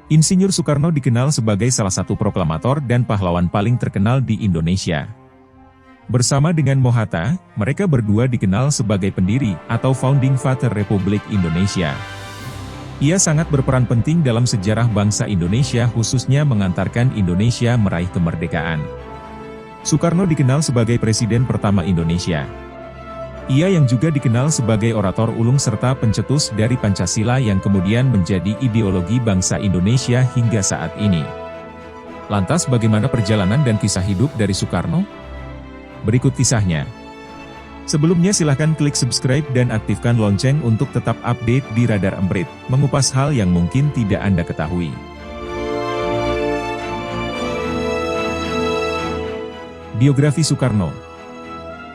Insinyur Soekarno dikenal sebagai salah satu proklamator dan pahlawan paling terkenal di Indonesia. Bersama dengan Mohatta, mereka berdua dikenal sebagai pendiri atau Founding Father Republik Indonesia. Ia sangat berperan penting dalam sejarah bangsa Indonesia, khususnya mengantarkan Indonesia meraih kemerdekaan. Soekarno dikenal sebagai Presiden pertama Indonesia. Ia yang juga dikenal sebagai orator ulung serta pencetus dari Pancasila yang kemudian menjadi ideologi bangsa Indonesia hingga saat ini. Lantas bagaimana perjalanan dan kisah hidup dari Soekarno? Berikut kisahnya. Sebelumnya silahkan klik subscribe dan aktifkan lonceng untuk tetap update di Radar Emprit, mengupas hal yang mungkin tidak Anda ketahui. Biografi Soekarno.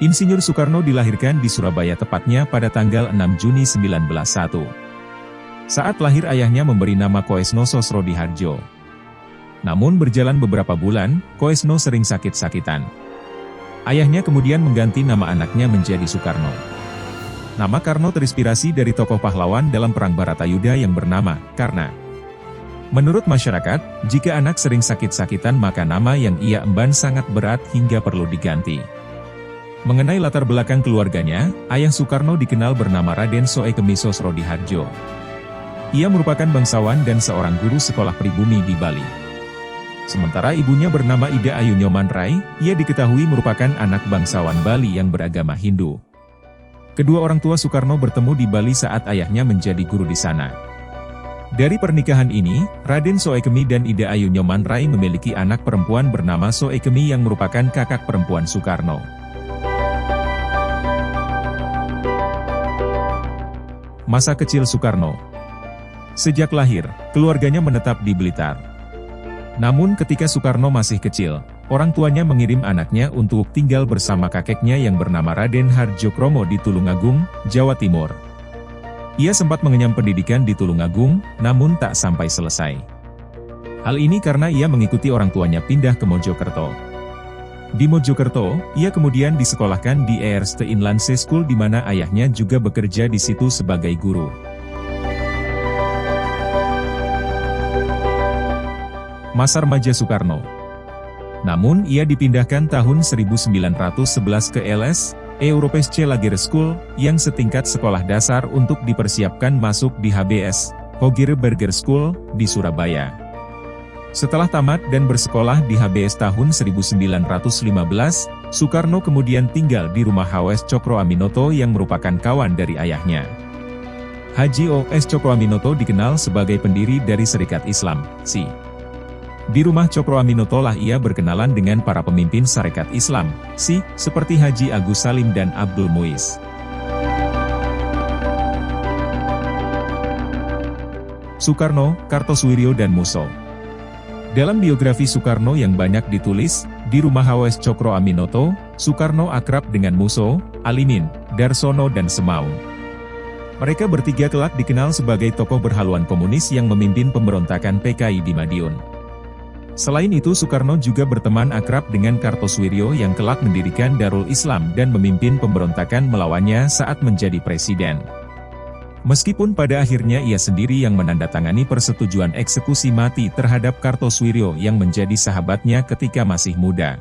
Insinyur Soekarno dilahirkan di Surabaya tepatnya pada tanggal 6 Juni 1901. Saat lahir ayahnya memberi nama Koesno Sosrodihardjo. Namun berjalan beberapa bulan, Koesno sering sakit-sakitan. Ayahnya kemudian mengganti nama anaknya menjadi Soekarno. Nama Karno terinspirasi dari tokoh pahlawan dalam Perang Baratayuda yang bernama Karna. Menurut masyarakat, jika anak sering sakit-sakitan maka nama yang ia emban sangat berat hingga perlu diganti. Mengenai latar belakang keluarganya, ayah Soekarno dikenal bernama Raden Soekemi Sosrodihardjo. Ia merupakan bangsawan dan seorang guru sekolah pribumi di Bali. Sementara ibunya bernama Ida Ayu Nyoman-Rai, ia diketahui merupakan anak bangsawan Bali yang beragama Hindu. Kedua orang tua Soekarno bertemu di Bali saat ayahnya menjadi guru di sana. Dari pernikahan ini, Raden Soekemi dan Ida Ayu Nyoman-Rai memiliki anak perempuan bernama Soekemi yang merupakan kakak perempuan Soekarno. Masa kecil Soekarno. Sejak lahir, keluarganya menetap di Blitar. Namun ketika Soekarno masih kecil, orang tuanya mengirim anaknya untuk tinggal bersama kakeknya yang bernama Raden Hardjokromo di Tulungagung, Jawa Timur. Ia sempat mengenyam pendidikan di Tulungagung, namun tak sampai selesai. Hal ini karena ia mengikuti orang tuanya pindah ke Mojokerto. Di Mojokerto, ia kemudian disekolahkan di Eerste Inlandse School di mana ayahnya juga bekerja di situ sebagai guru. Masa remaja Soekarno. Namun ia dipindahkan tahun 1911 ke LS, Europese Lager School, yang setingkat sekolah dasar untuk dipersiapkan masuk di HBS, Hoger Berger School, di Surabaya. Setelah tamat dan bersekolah di HBS tahun 1915, Soekarno kemudian tinggal di rumah H.O.S. Cokroaminoto yang merupakan kawan dari ayahnya. Haji O.S. Cokroaminoto dikenal sebagai pendiri dari Serikat Islam, SI. Di rumah Cokroaminoto lah ia berkenalan dengan para pemimpin Sarekat Islam, SI, seperti Haji Agus Salim dan Abdul Muiz. Soekarno, Kartosuwiryo dan Muso. Dalam biografi Soekarno yang banyak ditulis, di rumah H.O.S. Cokroaminoto, Soekarno akrab dengan Muso, Alimin, Darsono dan Semaung. Mereka bertiga kelak dikenal sebagai tokoh berhaluan komunis yang memimpin pemberontakan PKI di Madiun. Selain itu Soekarno juga berteman akrab dengan Kartosuwiryo yang kelak mendirikan Darul Islam dan memimpin pemberontakan melawannya saat menjadi presiden. Meskipun pada akhirnya ia sendiri yang menandatangani persetujuan eksekusi mati terhadap Kartosuwiryo yang menjadi sahabatnya ketika masih muda.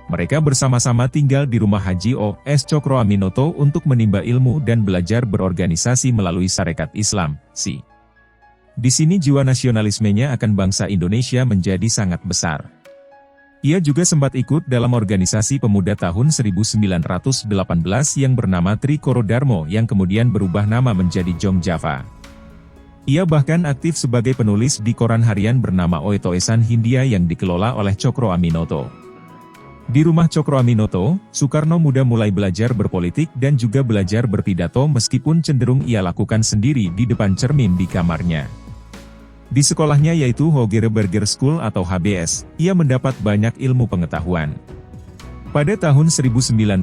Mereka bersama-sama tinggal di rumah Haji O.S. Cokroaminoto untuk menimba ilmu dan belajar berorganisasi melalui Sarekat Islam, SI. Di sini jiwa nasionalismenya akan bangsa Indonesia menjadi sangat besar. Ia juga sempat ikut dalam organisasi pemuda tahun 1918 yang bernama Trikoro Darmo yang kemudian berubah nama menjadi Jong Java. Ia bahkan aktif sebagai penulis di koran harian bernama Oetoesan Hindia yang dikelola oleh Cokroaminoto. Di rumah Cokroaminoto, Soekarno muda mulai belajar berpolitik dan juga belajar berpidato meskipun cenderung ia lakukan sendiri di depan cermin di kamarnya. Di sekolahnya yaitu Hoger Berger School atau HBS, ia mendapat banyak ilmu pengetahuan. Pada tahun 1921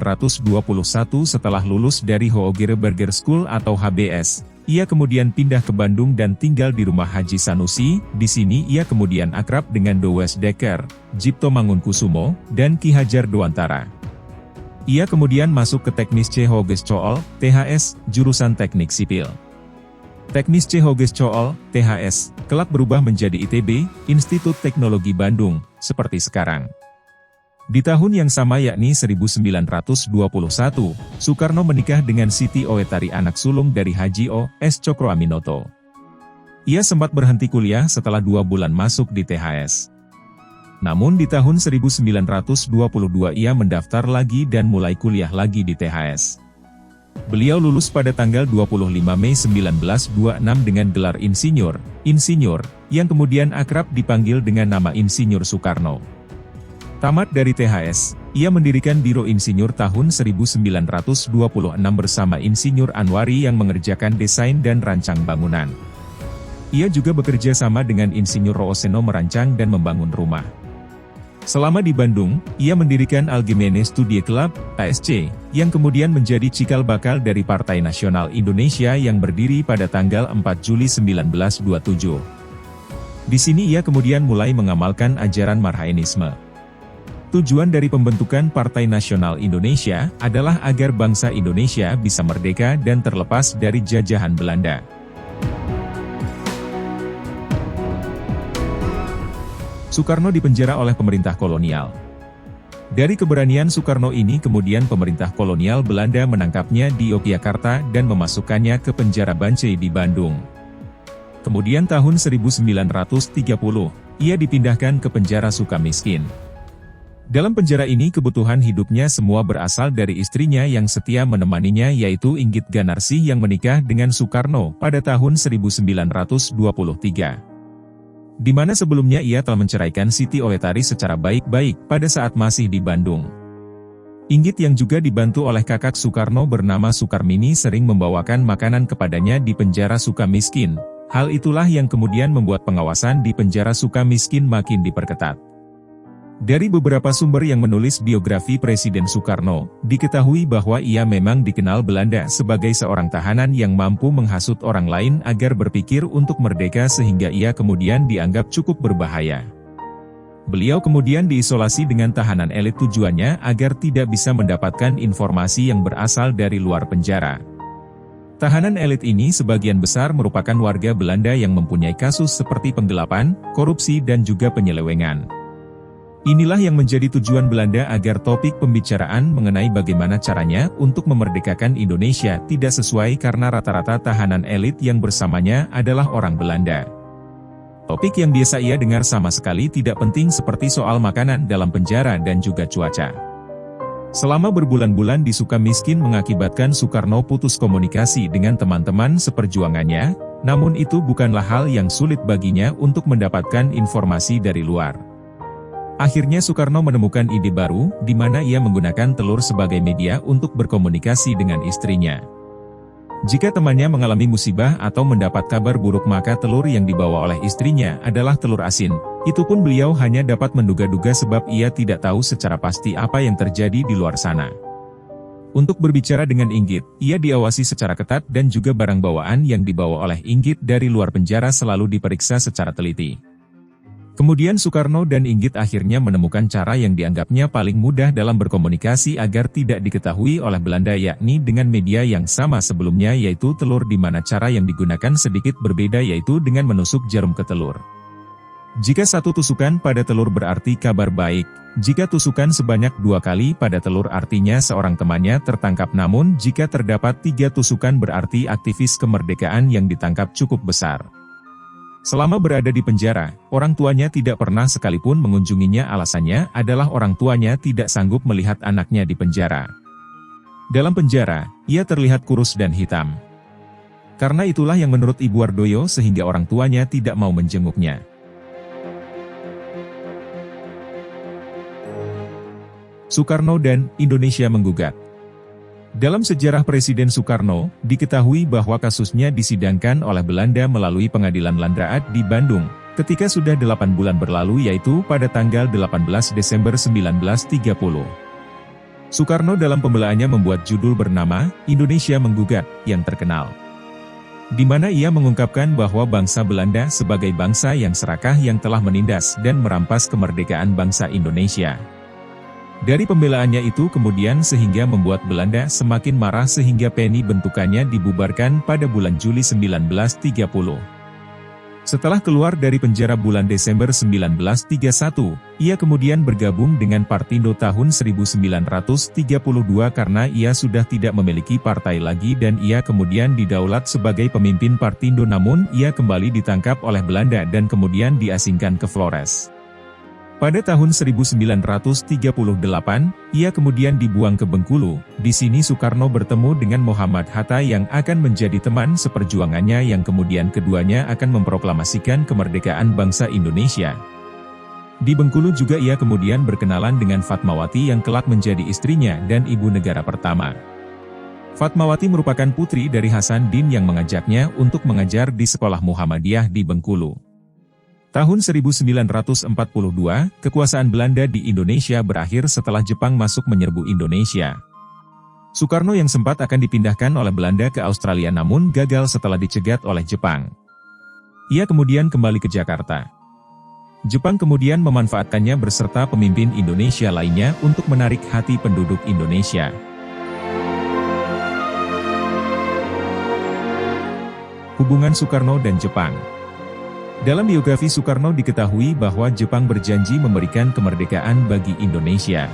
setelah lulus dari Hoger Berger School atau HBS, ia kemudian pindah ke Bandung dan tinggal di rumah Haji Sanusi. Di sini ia kemudian akrab dengan Dowes Dekker, Jipto Mangunkusumo, dan Ki Hajar Dewantara. Ia kemudian masuk ke Teknis C Hogeschool, THS, jurusan Teknik Sipil. Teknis Hogeschool, THS, kelak berubah menjadi ITB, Institut Teknologi Bandung, seperti sekarang. Di tahun yang sama yakni 1921, Soekarno menikah dengan Siti Owetari, anak sulung dari Haji O.S. Cokroaminoto. Ia sempat berhenti kuliah setelah 2 bulan masuk di THS. Namun di tahun 1922 ia mendaftar lagi dan mulai kuliah lagi di THS. Beliau lulus pada tanggal 25 Mei 1926 dengan gelar insinyur, yang kemudian akrab dipanggil dengan nama Insinyur Soekarno. Tamat dari THS, ia mendirikan Biro Insinyur tahun 1926 bersama Insinyur Anwari yang mengerjakan desain dan rancang bangunan. Ia juga bekerja sama dengan Insinyur Rooseno merancang dan membangun rumah. Selama di Bandung, ia mendirikan Algemene Studie Club, ASC, yang kemudian menjadi cikal bakal dari Partai Nasional Indonesia yang berdiri pada tanggal 4 Juli 1927. Di sini ia kemudian mulai mengamalkan ajaran Marhaenisme. Tujuan dari pembentukan Partai Nasional Indonesia adalah agar bangsa Indonesia bisa merdeka dan terlepas dari jajahan Belanda. Soekarno dipenjara oleh pemerintah kolonial. Dari keberanian Soekarno ini kemudian pemerintah kolonial Belanda menangkapnya di Yogyakarta dan memasukkannya ke penjara Bancai di Bandung. Kemudian tahun 1930, ia dipindahkan ke penjara Sukamiskin. Dalam penjara ini kebutuhan hidupnya semua berasal dari istrinya yang setia menemaninya, yaitu Inggit Ganarsih yang menikah dengan Soekarno pada tahun 1923. Di mana sebelumnya ia telah menceraikan Siti Owetari secara baik-baik pada saat masih di Bandung. Inggit yang juga dibantu oleh kakak Soekarno bernama Sukarmini sering membawakan makanan kepadanya di penjara Sukamiskin. Hal itulah yang kemudian membuat pengawasan di penjara Sukamiskin makin diperketat. Dari beberapa sumber yang menulis biografi Presiden Soekarno, diketahui bahwa ia memang dikenal Belanda sebagai seorang tahanan yang mampu menghasut orang lain agar berpikir untuk merdeka sehingga ia kemudian dianggap cukup berbahaya. Beliau kemudian diisolasi dengan tahanan elit tujuannya agar tidak bisa mendapatkan informasi yang berasal dari luar penjara. Tahanan elit ini sebagian besar merupakan warga Belanda yang mempunyai kasus seperti penggelapan, korupsi dan juga penyelewengan. Inilah yang menjadi tujuan Belanda agar topik pembicaraan mengenai bagaimana caranya untuk memerdekakan Indonesia tidak sesuai karena rata-rata tahanan elit yang bersamanya adalah orang Belanda. Topik yang biasa ia dengar sama sekali tidak penting seperti soal makanan dalam penjara dan juga cuaca. Selama berbulan-bulan di Sukamiskin mengakibatkan Soekarno putus komunikasi dengan teman-teman seperjuangannya, namun itu bukanlah hal yang sulit baginya untuk mendapatkan informasi dari luar. Akhirnya Soekarno menemukan ide baru, di mana ia menggunakan telur sebagai media untuk berkomunikasi dengan istrinya. Jika temannya mengalami musibah atau mendapat kabar buruk maka telur yang dibawa oleh istrinya adalah telur asin. Itu pun beliau hanya dapat menduga-duga sebab ia tidak tahu secara pasti apa yang terjadi di luar sana. Untuk berbicara dengan Inggit, ia diawasi secara ketat dan juga barang bawaan yang dibawa oleh Inggit dari luar penjara selalu diperiksa secara teliti. Kemudian Soekarno dan Inggit akhirnya menemukan cara yang dianggapnya paling mudah dalam berkomunikasi agar tidak diketahui oleh Belanda, yakni dengan media yang sama sebelumnya yaitu telur, di mana cara yang digunakan sedikit berbeda yaitu dengan menusuk jarum ke telur. Jika satu tusukan pada telur berarti kabar baik, jika tusukan sebanyak 2 kali pada telur artinya seorang temannya tertangkap, namun jika terdapat 3 tusukan berarti aktivis kemerdekaan yang ditangkap cukup besar. Selama berada di penjara, orang tuanya tidak pernah sekalipun mengunjunginya, alasannya adalah orang tuanya tidak sanggup melihat anaknya di penjara. Dalam penjara, ia terlihat kurus dan hitam. Karena itulah yang menurut Ibu Wardoyo sehingga orang tuanya tidak mau menjenguknya. Soekarno dan Indonesia menggugat. Dalam sejarah Presiden Soekarno, diketahui bahwa kasusnya disidangkan oleh Belanda melalui Pengadilan Landraat di Bandung, ketika sudah 8 bulan berlalu yaitu pada tanggal 18 Desember 1930. Soekarno dalam pembelaannya membuat judul bernama, Indonesia Menggugat, yang terkenal. Di mana ia mengungkapkan bahwa bangsa Belanda sebagai bangsa yang serakah yang telah menindas dan merampas kemerdekaan bangsa Indonesia. Dari pembelaannya itu kemudian sehingga membuat Belanda semakin marah sehingga PNI bentukannya dibubarkan pada bulan Juli 1930. Setelah keluar dari penjara bulan Desember 1931, ia kemudian bergabung dengan Partindo tahun 1932 karena ia sudah tidak memiliki partai lagi dan ia kemudian didaulat sebagai pemimpin Partindo, namun ia kembali ditangkap oleh Belanda dan kemudian diasingkan ke Flores. Pada tahun 1938, ia kemudian dibuang ke Bengkulu. Di sini Soekarno bertemu dengan Muhammad Hatta yang akan menjadi teman seperjuangannya yang kemudian keduanya akan memproklamasikan kemerdekaan bangsa Indonesia. Di Bengkulu juga ia kemudian berkenalan dengan Fatmawati yang kelak menjadi istrinya dan ibu negara pertama. Fatmawati merupakan putri dari Hasanuddin yang mengajaknya untuk mengajar di sekolah Muhammadiyah di Bengkulu. Tahun 1942, kekuasaan Belanda di Indonesia berakhir setelah Jepang masuk menyerbu Indonesia. Soekarno yang sempat akan dipindahkan oleh Belanda ke Australia namun gagal setelah dicegat oleh Jepang. Ia kemudian kembali ke Jakarta. Jepang kemudian memanfaatkannya beserta pemimpin Indonesia lainnya untuk menarik hati penduduk Indonesia. Hubungan Soekarno dan Jepang. Dalam biografi Soekarno diketahui bahwa Jepang berjanji memberikan kemerdekaan bagi Indonesia.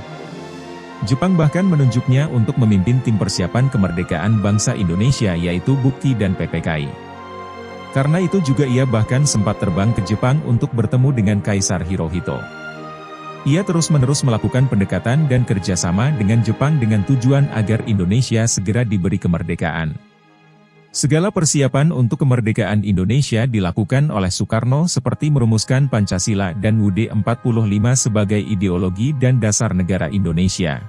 Jepang bahkan menunjuknya untuk memimpin tim persiapan kemerdekaan bangsa Indonesia yaitu Bukti dan PPKI. Karena itu juga ia bahkan sempat terbang ke Jepang untuk bertemu dengan Kaisar Hirohito. Ia terus-menerus melakukan pendekatan dan kerjasama dengan Jepang dengan tujuan agar Indonesia segera diberi kemerdekaan. Segala persiapan untuk kemerdekaan Indonesia dilakukan oleh Soekarno seperti merumuskan Pancasila dan UUD 45 sebagai ideologi dan dasar negara Indonesia.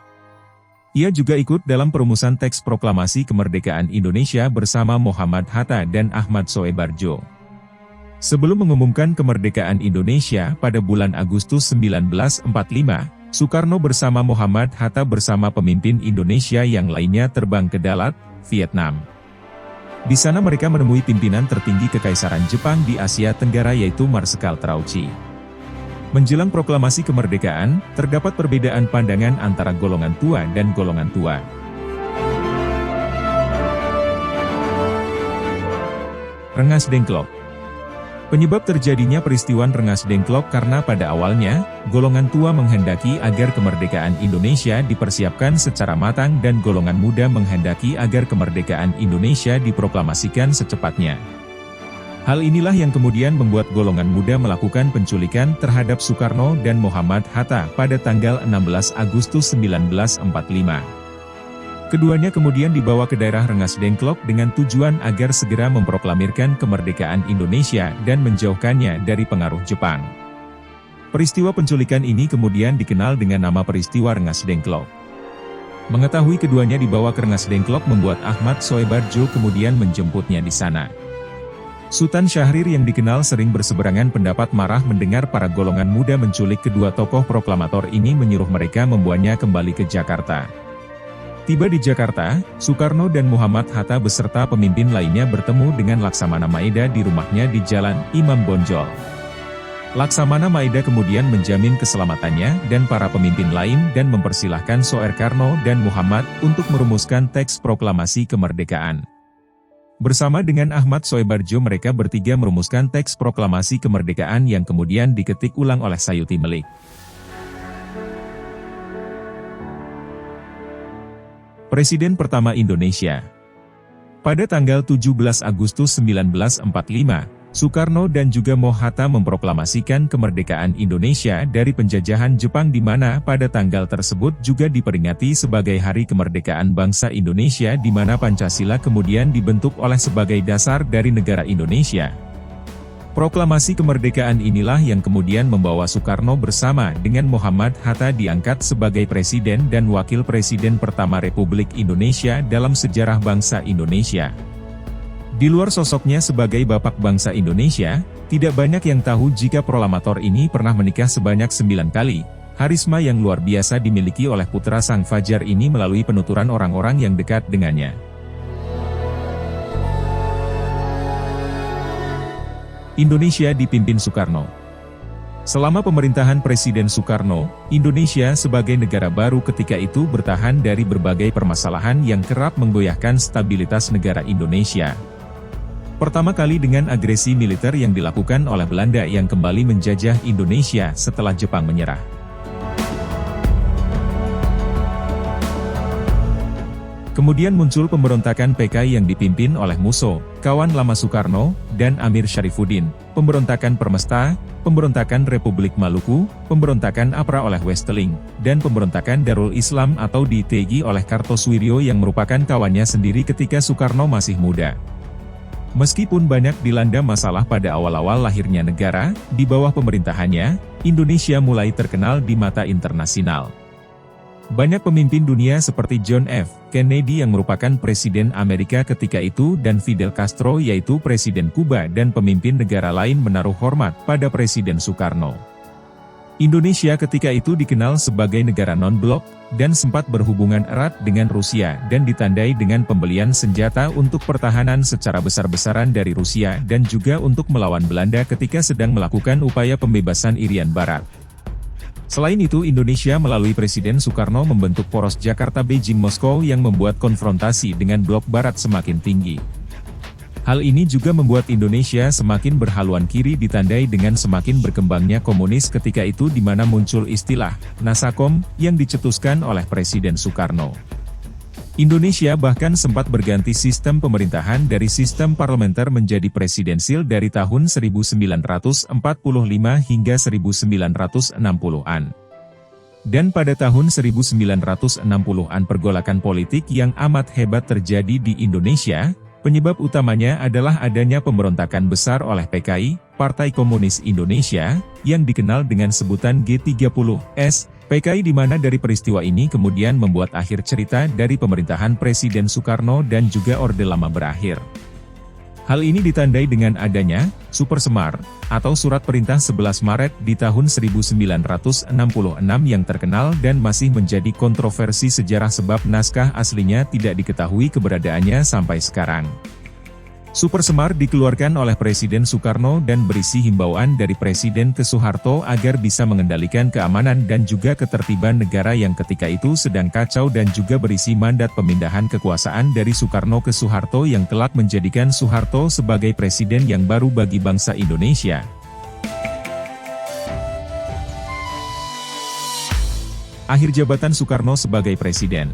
Ia juga ikut dalam perumusan teks proklamasi kemerdekaan Indonesia bersama Muhammad Hatta dan Ahmad Soebardjo. Sebelum mengumumkan kemerdekaan Indonesia pada bulan Agustus 1945, Soekarno bersama Muhammad Hatta bersama pemimpin Indonesia yang lainnya terbang ke Dalat, Vietnam. Di sana mereka menemui pimpinan tertinggi Kekaisaran Jepang di Asia Tenggara yaitu Marsekal Terauchi. Menjelang proklamasi kemerdekaan, terdapat perbedaan pandangan antara golongan tua dan golongan tua. Rengas Dengklok. Penyebab terjadinya peristiwa Rengas Dengklok karena pada awalnya, golongan tua menghendaki agar kemerdekaan Indonesia dipersiapkan secara matang dan golongan muda menghendaki agar kemerdekaan Indonesia diproklamasikan secepatnya. Hal inilah yang kemudian membuat golongan muda melakukan penculikan terhadap Soekarno dan Muhammad Hatta pada tanggal 16 Agustus 1945. Keduanya kemudian dibawa ke daerah Rengas Dengklok dengan tujuan agar segera memproklamirkan kemerdekaan Indonesia dan menjauhkannya dari pengaruh Jepang. Peristiwa penculikan ini kemudian dikenal dengan nama peristiwa Rengas Dengklok. Mengetahui keduanya dibawa ke Rengas Dengklok membuat Ahmad Soebardjo kemudian menjemputnya di sana. Sultan Syahrir yang dikenal sering berseberangan pendapat marah mendengar para golongan muda menculik kedua tokoh proklamator ini menyuruh mereka membawanya kembali ke Jakarta. Tiba di Jakarta, Soekarno dan Muhammad Hatta beserta pemimpin lainnya bertemu dengan Laksamana Maeda di rumahnya di Jalan Imam Bonjol. Laksamana Maeda kemudian menjamin keselamatannya dan para pemimpin lain dan mempersilahkan Soekarno dan Muhammad untuk merumuskan teks proklamasi kemerdekaan. Bersama dengan Ahmad Soebardjo mereka bertiga merumuskan teks proklamasi kemerdekaan yang kemudian diketik ulang oleh Sayuti Melik. Presiden pertama Indonesia. Pada tanggal 17 Agustus 1945, Soekarno dan juga Hatta memproklamasikan kemerdekaan Indonesia dari penjajahan Jepang di mana pada tanggal tersebut juga diperingati sebagai Hari Kemerdekaan Bangsa Indonesia di mana Pancasila kemudian dibentuk oleh sebagai dasar dari negara Indonesia. Proklamasi kemerdekaan inilah yang kemudian membawa Soekarno bersama dengan Muhammad Hatta diangkat sebagai Presiden dan Wakil Presiden pertama Republik Indonesia dalam sejarah bangsa Indonesia. Di luar sosoknya sebagai Bapak Bangsa Indonesia, tidak banyak yang tahu jika proklamator ini pernah menikah sebanyak 9 kali. Harisma yang luar biasa dimiliki oleh putra Sang Fajar ini melalui penuturan orang-orang yang dekat dengannya. Indonesia dipimpin Soekarno. Selama pemerintahan Presiden Soekarno, Indonesia sebagai negara baru ketika itu bertahan dari berbagai permasalahan yang kerap menggoyahkan stabilitas negara Indonesia. Pertama kali dengan agresi militer yang dilakukan oleh Belanda yang kembali menjajah Indonesia setelah Jepang menyerah. Kemudian muncul pemberontakan PKI yang dipimpin oleh Musso, kawan lama Soekarno, dan Amir Syarifuddin, pemberontakan Permesta, pemberontakan Republik Maluku, pemberontakan APRA oleh Westeling, dan pemberontakan Darul Islam atau DITG oleh Kartosuwiryo yang merupakan kawannya sendiri ketika Soekarno masih muda. Meskipun banyak dilanda masalah pada awal-awal lahirnya negara, di bawah pemerintahannya, Indonesia mulai terkenal di mata internasional. Banyak pemimpin dunia seperti John F. Kennedy yang merupakan Presiden Amerika ketika itu dan Fidel Castro yaitu Presiden Kuba dan pemimpin negara lain menaruh hormat pada Presiden Soekarno. Indonesia ketika itu dikenal sebagai negara non-blok, dan sempat berhubungan erat dengan Rusia dan ditandai dengan pembelian senjata untuk pertahanan secara besar-besaran dari Rusia dan juga untuk melawan Belanda ketika sedang melakukan upaya pembebasan Irian Barat. Selain itu Indonesia melalui Presiden Soekarno membentuk poros Jakarta-Beijing-Moskow yang membuat konfrontasi dengan blok barat semakin tinggi. Hal ini juga membuat Indonesia semakin berhaluan kiri ditandai dengan semakin berkembangnya komunis ketika itu di mana muncul istilah Nasakom yang dicetuskan oleh Presiden Soekarno. Indonesia bahkan sempat berganti sistem pemerintahan dari sistem parlementer menjadi presidensil dari tahun 1945 hingga 1960-an. Dan pada tahun 1960-an pergolakan politik yang amat hebat terjadi di Indonesia, penyebab utamanya adalah adanya pemberontakan besar oleh PKI, Partai Komunis Indonesia, yang dikenal dengan sebutan G30S, PKI di mana dari peristiwa ini kemudian membuat akhir cerita dari pemerintahan Presiden Soekarno dan juga Orde Lama berakhir. Hal ini ditandai dengan adanya Super Semar, atau Surat Perintah 11 Maret di tahun 1966 yang terkenal dan masih menjadi kontroversi sejarah sebab naskah aslinya tidak diketahui keberadaannya sampai sekarang. Super Semar dikeluarkan oleh Presiden Soekarno dan berisi himbauan dari Presiden ke Soeharto agar bisa mengendalikan keamanan dan juga ketertiban negara yang ketika itu sedang kacau dan juga berisi mandat pemindahan kekuasaan dari Soekarno ke Soeharto yang kelak menjadikan Soeharto sebagai presiden yang baru bagi bangsa Indonesia. Akhir jabatan Soekarno sebagai presiden.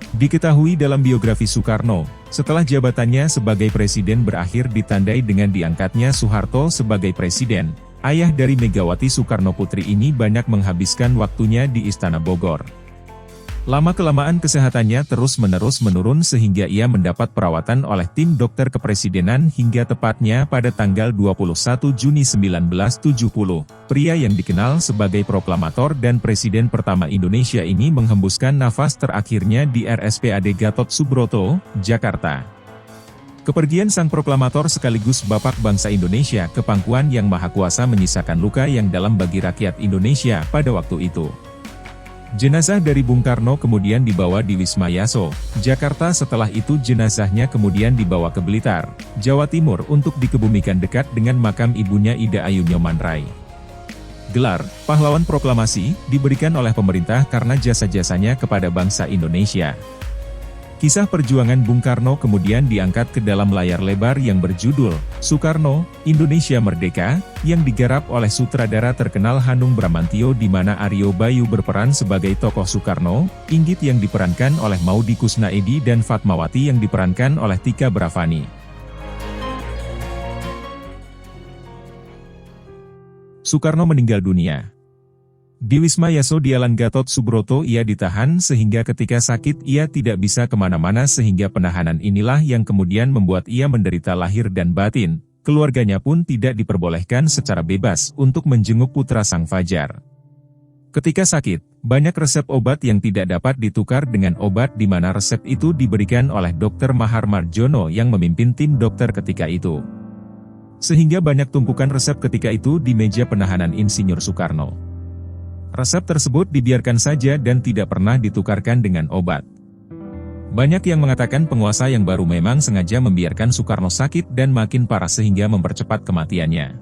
Diketahui dalam biografi Soekarno, setelah jabatannya sebagai presiden berakhir ditandai dengan diangkatnya Soeharto sebagai presiden, ayah dari Megawati Soekarno Putri ini banyak menghabiskan waktunya di Istana Bogor. Lama-kelamaan kesehatannya terus-menerus menurun sehingga ia mendapat perawatan oleh tim dokter kepresidenan hingga tepatnya pada tanggal 21 Juni 1970. Pria yang dikenal sebagai proklamator dan presiden pertama Indonesia ini menghembuskan nafas terakhirnya di RSPAD Gatot Subroto, Jakarta. Kepergian sang proklamator sekaligus bapak bangsa Indonesia ke pangkuan yang maha kuasa menyisakan luka yang dalam bagi rakyat Indonesia pada waktu itu. Jenazah dari Bung Karno kemudian dibawa di Wisma Yaso, Jakarta. Setelah itu jenazahnya kemudian dibawa ke Blitar, Jawa Timur untuk dikebumikan dekat dengan makam ibunya Ida Ayu Nyoman Rai. Gelar Pahlawan Proklamasi diberikan oleh pemerintah karena jasa-jasanya kepada bangsa Indonesia. Kisah perjuangan Bung Karno kemudian diangkat ke dalam layar lebar yang berjudul Soekarno, Indonesia Merdeka, yang digarap oleh sutradara terkenal Hanung Bramantyo di mana Aryo Bayu berperan sebagai tokoh Soekarno, Inggit yang diperankan oleh Maudy Kusnaedi dan Fatmawati yang diperankan oleh Tika Bravani. Soekarno meninggal dunia. Di Wisma Yaso di Jalan Gatot Subroto ia ditahan sehingga ketika sakit ia tidak bisa kemana-mana sehingga penahanan inilah yang kemudian membuat ia menderita lahir dan batin. Keluarganya pun tidak diperbolehkan secara bebas untuk menjenguk putra sang fajar. Ketika sakit, banyak resep obat yang tidak dapat ditukar dengan obat di mana resep itu diberikan oleh Dr. Mahar Marjono yang memimpin tim dokter ketika itu. Sehingga banyak tumpukan resep ketika itu di meja penahanan Insinyur Soekarno. Resep tersebut dibiarkan saja dan tidak pernah ditukarkan dengan obat. Banyak yang mengatakan penguasa yang baru memang sengaja membiarkan Soekarno sakit dan makin parah sehingga mempercepat kematiannya.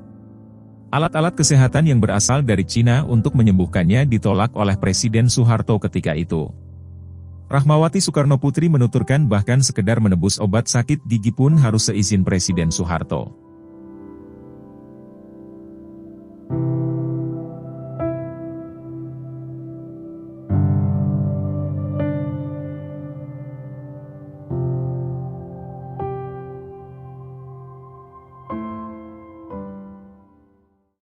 Alat-alat kesehatan yang berasal dari Cina untuk menyembuhkannya ditolak oleh Presiden Soeharto ketika itu. Rahmawati Soekarno Putri menuturkan bahkan sekedar menebus obat sakit gigi pun harus seizin Presiden Soeharto.